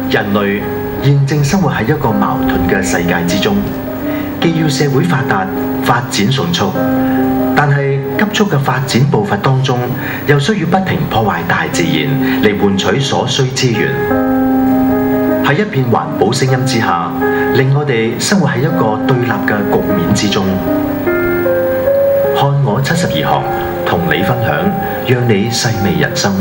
人類現正生活喺一個矛盾嘅世界之中，既要社會發達、發展迅速，但係急速嘅發展步伐當中，又需要不停破壞大自然嚟換取所需資源。喺一片環保聲音之下，令我哋生活喺一個對立嘅局面之中。看我72行，同你分享，讓你細味人生。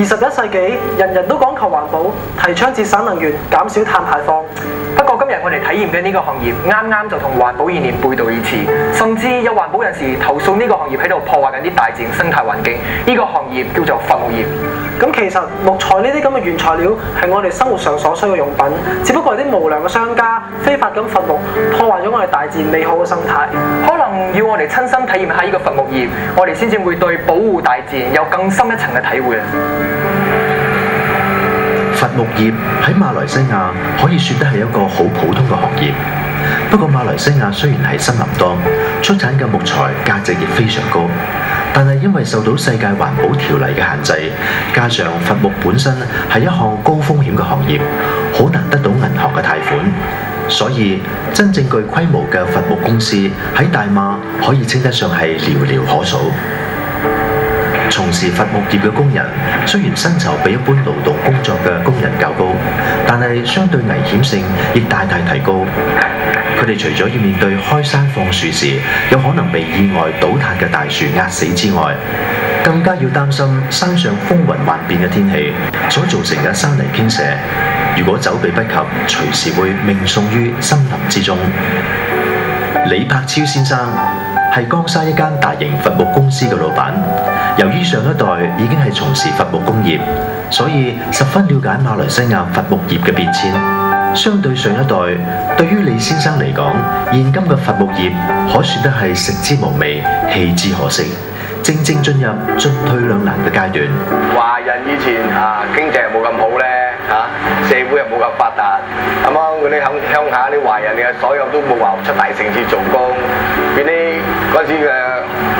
21世紀，人人都講求環保，提倡節省能源，減少碳排放。不過今日我哋體驗嘅呢個行業，啱啱就同環保理念背道而馳，甚至有環保人士投訴呢個行業喺度破壞緊啲大自然生態環境。呢個行業叫做伐木業。咁其實木材呢啲咁嘅原材料係我哋生活上所需嘅用品，只不過係啲無良嘅商家非法咁伐木，破壞咗我哋大自然美好嘅生態。可能要我哋親身體驗下呢個伐木業，我哋先至會對保護大自然有更深一層嘅體會啊！伐木業喺馬來西亞可以說得係一個好普通嘅行業。不過馬來西亞雖然係森林多，出產嘅木材價值亦非常高，但係因為受到世界環保條例嘅限制，加上伐木本身係一項高風險嘅行業，好難得到銀行嘅貸款，所以真正具規模嘅伐木公司喺大馬可以稱得上係寥寥可數。從事伐木業嘅工人雖然薪酬比一般勞動工作嘅工人較高，但係相對危險性亦大大提高。佢哋除咗要面對開山放樹時有可能被意外倒塌嘅大樹壓死之外，更加要擔心山上風雲萬變嘅天氣所造成嘅山泥傾瀉。如果走避不及，隨時會命喪於森林之中。李柏超先生係江沙一間大型伐木公司嘅老闆。由於上一代已經係從事伐木工業，所以十分了解馬來西亞伐木業嘅變遷。相對上一代，對於李先生嚟講，現今嘅伐木業可算得係食之無味，棄之可惜，正正進入進退兩難嘅階段。華人以前經濟又冇咁好咧社會又冇咁發達，咁嗰啲鄉下啲華人嘅所有都冇話出大城市做工，變啲嗰時嘅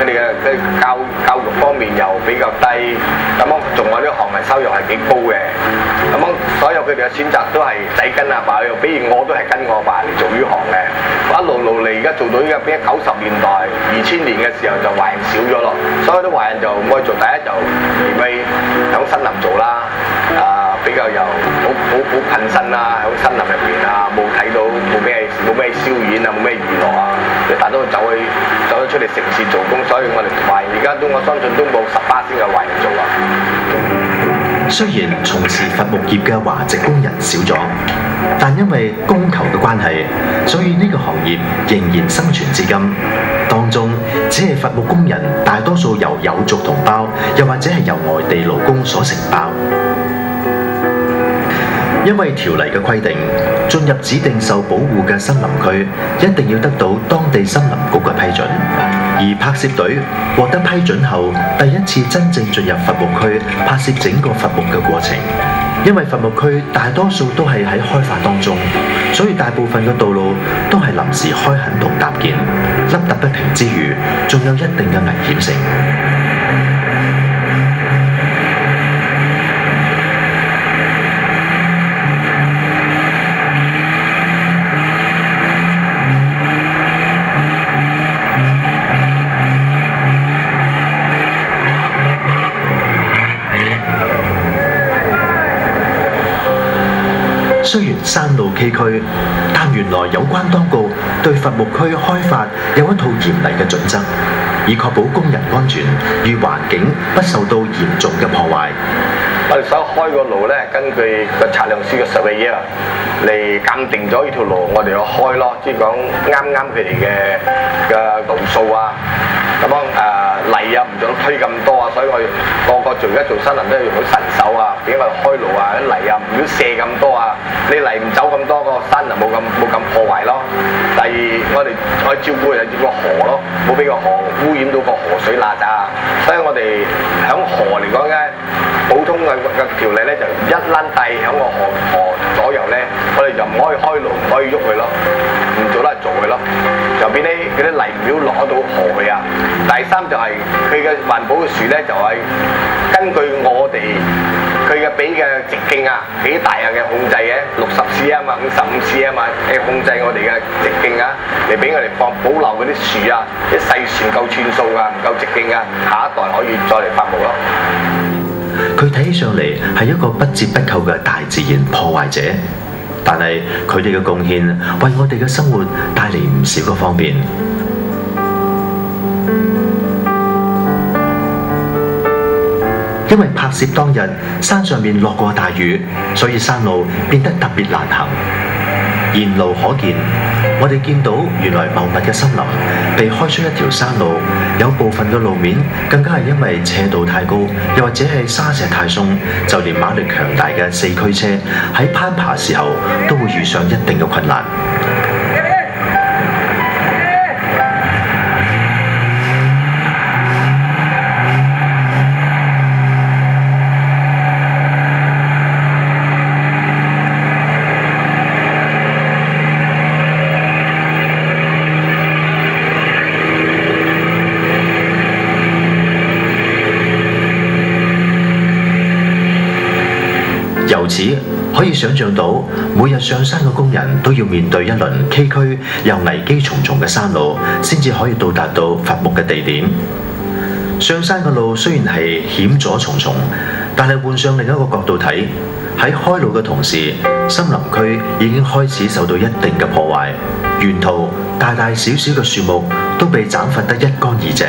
佢哋嘅教育方面又比較低，咁仲有啲學民收入係幾高嘅，咁所有佢哋嘅選擇都係仔跟阿爸，比如我都係跟我阿爸嚟做呢行嘅，我一路嚟而家做到呢個邊90年代、2000年嘅時候就華人少咗咯，所有啲華人就唔可以做，第一就咪響森林做啦，比較又好近身啦，喺森林入邊冇睇到冇咩消遣冇咩娛樂大家都走咗出嚟城市做工，所以我哋華人而家我相信都冇18%嘅華人做啊。雖然從事伐木業嘅華籍工人少咗，但因為供求嘅關係，所以呢個行業仍然生存至今。當中只係伐木工人大多數由有族同胞，又或者係由外地勞工所承包。因為條例嘅規定，進入指定受保護嘅森林區，一定要得到當地森林局嘅批准。而拍攝隊獲得批准後，第一次真正進入伐木區拍攝整個伐木嘅過程。因為伐木區大多數都係喺開發當中，所以大部分嘅道路都係臨時開墾同搭建，凹凸不平之餘，仲有一定嘅危險性。雖然山路崎嶇，但原來有關當局對伐木區開發有一套嚴厲嘅準則，以確保工人安全與環境不受到嚴重嘅破壞。我哋想開個路咧，根據個測量師嘅surveyor嚟鑑定咗呢條路，我哋要開咯，即係講啱佢哋嘅路數啊。咁泥啊唔做得推咁多啊，所以我哋個做而家做森林都係用到神手啊，俾我哋開路啊，啲泥啊唔要射咁多啊，你泥唔走咁多，個山就冇咁破壞咯。第二我哋照顧就照顧河咯，冇俾個河污染到個河水邋遢啊。所以我哋響河嚟講咧，普通嘅條例咧就一撚地響個河左右咧，我哋就唔可以開路，唔可以喐佢咯，唔做得做佢咯，就變啲嗰啲泥料落到河去啊。第三就係佢嘅環保嘅樹咧，就係根據我哋佢嘅俾嘅直徑啊，幾大啊嘅控制嘅，60cm啊，55cm啊，控制我哋嘅直徑啊，嚟俾我哋放保留嗰啲樹啊，啲細樹夠寸數啊，唔夠直徑啊，下一代可以再嚟發毛咯。佢睇起上嚟係一個不折不扣嘅大自然破壞者，但係佢哋嘅貢獻為我哋嘅生活帶嚟唔少嘅方便。因為拍攝當日山上面落過大雨，所以山路變得特別難行。沿路可見，我哋見到原來茂密嘅森林被開出一條山路，有部分嘅路面更加係因為斜度太高，又或者係沙石太鬆，就連馬力強大嘅4驅車喺攀爬時候都會遇上一定嘅困難。由此可以想像到，每日上山嘅工人都要面對一輪崎嶇又危機重重嘅山路，先至可以到達到伐木嘅地點。上山嘅路雖然係險阻重重，但係換上另一個角度睇，喺開路嘅同時，森林區已經開始受到一定嘅破壞，沿途大大小小嘅樹木都被斬伐得一乾二淨。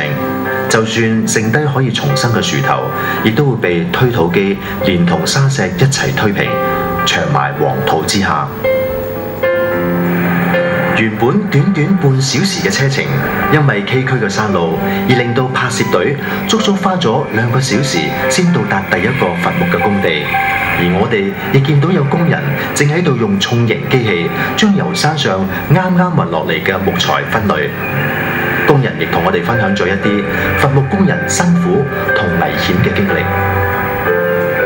就算剩低可以重生嘅樹頭，亦都會被推土機連同沙石一齊推平，長埋黃土之下。原本短短半小時嘅車程，因為崎嶇嘅山路，而令到拍攝隊足足花咗2個小時先到達第一個伐木嘅工地。而我哋亦見到有工人正喺度用重型機器將由山上啱啱運落嚟嘅木材分類。工人亦同我哋分享咗一啲伐木工人辛苦同危險嘅經歷。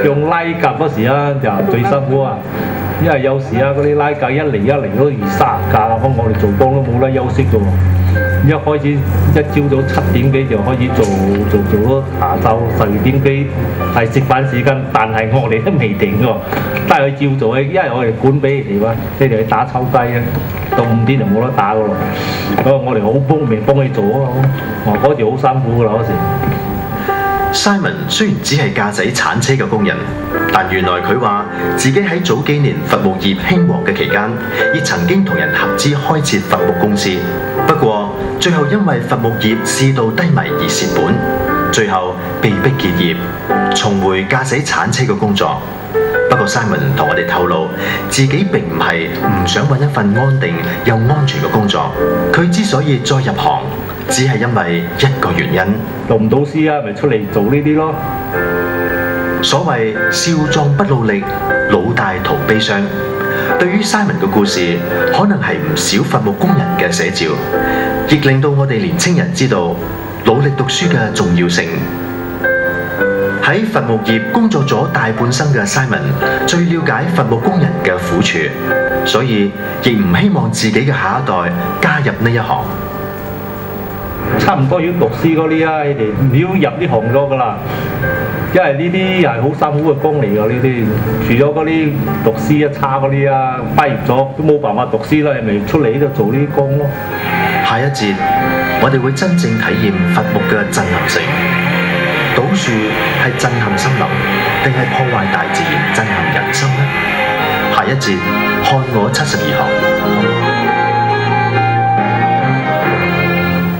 用拉架嗰時啊，就最辛苦啊！因為有時啊，嗰啲拉架一嚟都20-30架，咁我哋做工都冇得休息嘅喎。一開始一朝早7點幾就開始做到下晝12點幾係食飯時間，但係我哋都未停喎，都係去照做嘅，因為我哋管俾你哋話，你哋去打抽雞啊，到5點就冇得打嘅咯。我哋好搏命幫你做啊！嗰時好辛苦嘅啦嗰時。Simon 雖然只係駕駛鏟車嘅工人，但原來佢話自己喺早幾年伐木業興旺嘅期間，亦曾經同人合資開設伐木公司。不過最後因為伐木業市道低迷而蝕本，最後被迫結業，重回駕駛鏟車嘅工作。不過 Simon 同我哋透露，自己並唔係唔想揾一份安定又安全嘅工作。佢之所以再入行，只係因為一個原因，做唔到師啊，咪出嚟做呢啲咯。所謂少壯不努力，老大徒悲傷。對於 Simon 嘅故事，可能係唔少伐木工人嘅寫照，亦令到我哋年青人知道努力讀書嘅重要性。喺伐木業工作咗大半生嘅 Simon 最了解伐木工人嘅苦處，所以亦唔希望自己嘅下一代加入呢一行。差唔多要讀書嗰啲啊，你哋要入呢行咗㗎啦，因為呢啲係好辛苦嘅工嚟㗎。呢啲除咗嗰啲讀書差嗰啲啊，畢業咗都冇辦法讀書啦，咪出嚟呢度做呢啲工咯。下一節我哋會真正體驗伐木嘅震撼性。倒樹係震撼森林，定係破壞大自然震撼人心呢？下一節看我72行。